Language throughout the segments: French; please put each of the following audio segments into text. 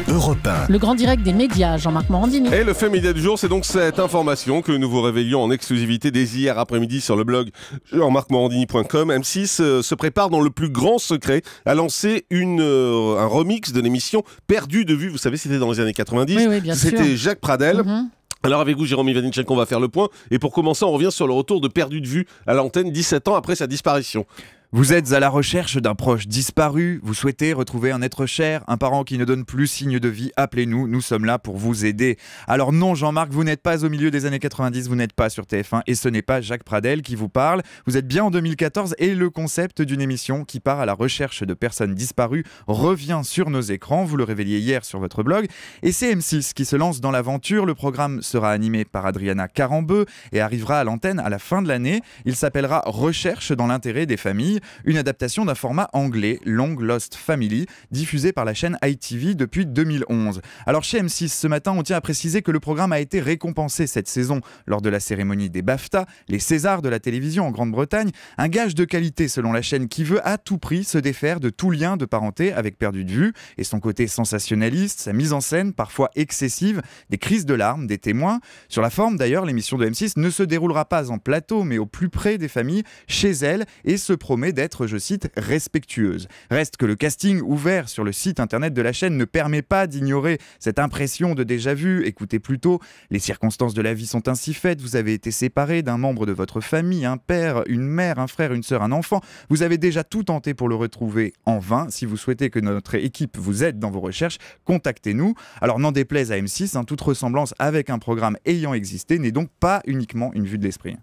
Europe 1. Le grand direct des médias, Jean-Marc Morandini. Et le fait média du jour, c'est donc cette information que nous vous révélions en exclusivité dès hier après-midi sur le blog jean-marc-morandini.com. M6 se prépare dans le plus grand secret à lancer un remix de l'émission Perdu de vue. Vous savez, c'était dans les années 90. Oui, bien sûr. C'était Jacques Pradel. Alors avec vous, Jérôme Ivanichenko, on va faire le point. Et pour commencer, on revient sur le retour de Perdu de vue à l'antenne 17 ans après sa disparition. Vous êtes à la recherche d'un proche disparu, vous souhaitez retrouver un être cher, un parent qui ne donne plus signe de vie, appelez-nous, nous sommes là pour vous aider. Alors non Jean-Marc, vous n'êtes pas au milieu des années 90, vous n'êtes pas sur TF1 et ce n'est pas Jacques Pradel qui vous parle. Vous êtes bien en 2014 et le concept d'une émission qui part à la recherche de personnes disparues revient sur nos écrans, vous le révéliez hier sur votre blog. Et c'est M6 qui se lance dans l'aventure, le programme sera animé par Adriana Carambeu et arrivera à l'antenne à la fin de l'année. Il s'appellera Recherche dans l'intérêt des familles. Une adaptation d'un format anglais, Long Lost Family, diffusé par la chaîne ITV depuis 2011. Alors chez M6, ce matin, on tient à préciser que le programme a été récompensé cette saison lors de la cérémonie des BAFTA, les Césars de la télévision en Grande-Bretagne, un gage de qualité selon la chaîne qui veut à tout prix se défaire de tout lien de parenté avec Perdu de vue, et son côté sensationnaliste, sa mise en scène parfois excessive, des crises de larmes, des témoins. Sur la forme d'ailleurs, l'émission de M6 ne se déroulera pas en plateau, mais au plus près des familles, chez elles, et se promet d'être, je cite, respectueuse. Reste que le casting ouvert sur le site internet de la chaîne ne permet pas d'ignorer cette impression de déjà-vu. Écoutez plutôt, les circonstances de la vie sont ainsi faites, vous avez été séparé d'un membre de votre famille, un père, une mère, un frère, une sœur, un enfant. Vous avez déjà tout tenté pour le retrouver en vain. Si vous souhaitez que notre équipe vous aide dans vos recherches, contactez-nous. Alors n'en déplaise à M6, toute ressemblance avec un programme ayant existé n'est donc pas uniquement une vue de l'esprit.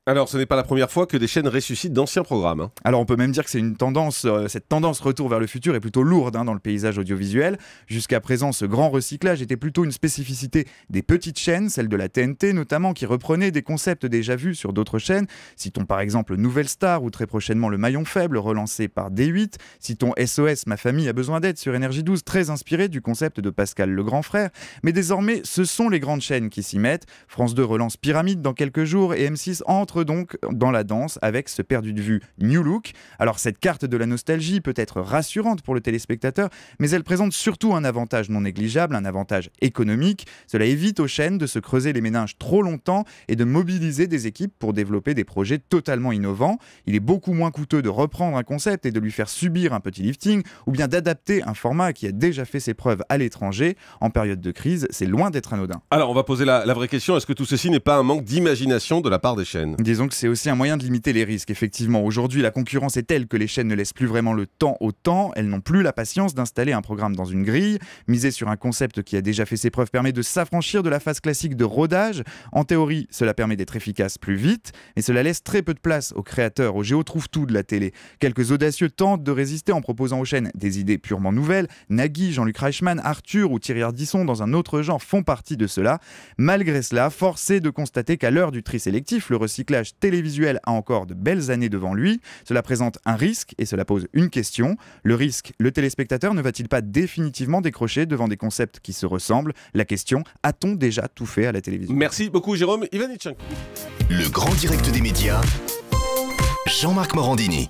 Alors, ce n'est pas la première fois que des chaînes ressuscitent d'anciens programmes. Alors, on peut même dire que c'est une tendance, cette tendance retour vers le futur est plutôt lourde dans le paysage audiovisuel. Jusqu'à présent, ce grand recyclage était plutôt une spécificité des petites chaînes, celle de la TNT notamment, qui reprenaient des concepts déjà vus sur d'autres chaînes. Citons par exemple Nouvelle Star ou très prochainement Le Maillon Faible, relancé par D8. Citons SOS, Ma famille a besoin d'aide sur Énergie 12, très inspiré du concept de Pascal le Grand Frère. Mais désormais, ce sont les grandes chaînes qui s'y mettent. France 2 relance Pyramide dans quelques jours et M6 entre donc dans la danse avec ce Perdu de vue New Look. Alors cette carte de la nostalgie peut être rassurante pour le téléspectateur, mais elle présente surtout un avantage non négligeable, un avantage économique. Cela évite aux chaînes de se creuser les méninges trop longtemps et de mobiliser des équipes pour développer des projets totalement innovants. Il est beaucoup moins coûteux de reprendre un concept et de lui faire subir un petit lifting, ou bien d'adapter un format qui a déjà fait ses preuves à l'étranger. En période de crise, c'est loin d'être anodin. Alors on va poser la vraie question, est-ce que tout ceci n'est pas un manque d'imagination de la part des chaînes ? Disons que c'est aussi un moyen de limiter les risques. Effectivement, aujourd'hui, la concurrence est telle que les chaînes ne laissent plus vraiment le temps au temps. Elles n'ont plus la patience d'installer un programme dans une grille. Miser sur un concept qui a déjà fait ses preuves permet de s'affranchir de la phase classique de rodage. En théorie, cela permet d'être efficace plus vite, mais cela laisse très peu de place aux créateurs, aux géo-trouve-tout de la télé. Quelques audacieux tentent de résister en proposant aux chaînes des idées purement nouvelles. Nagui, Jean-Luc Reichmann, Arthur ou Thierry Ardisson, dans un autre genre, font partie de cela. Malgré cela, force est de constater qu'à l'heure du tri sélectif, le recyclage télévisuel a encore de belles années devant lui. Cela présente un risque et cela pose une question. Le risque, le téléspectateur ne va-t-il pas définitivement décrocher devant des concepts qui se ressemblent? La question, a-t-on déjà tout fait à la télévision? Merci beaucoup Jérôme Ivanichenko. Le grand direct des médias, Jean-Marc Morandini.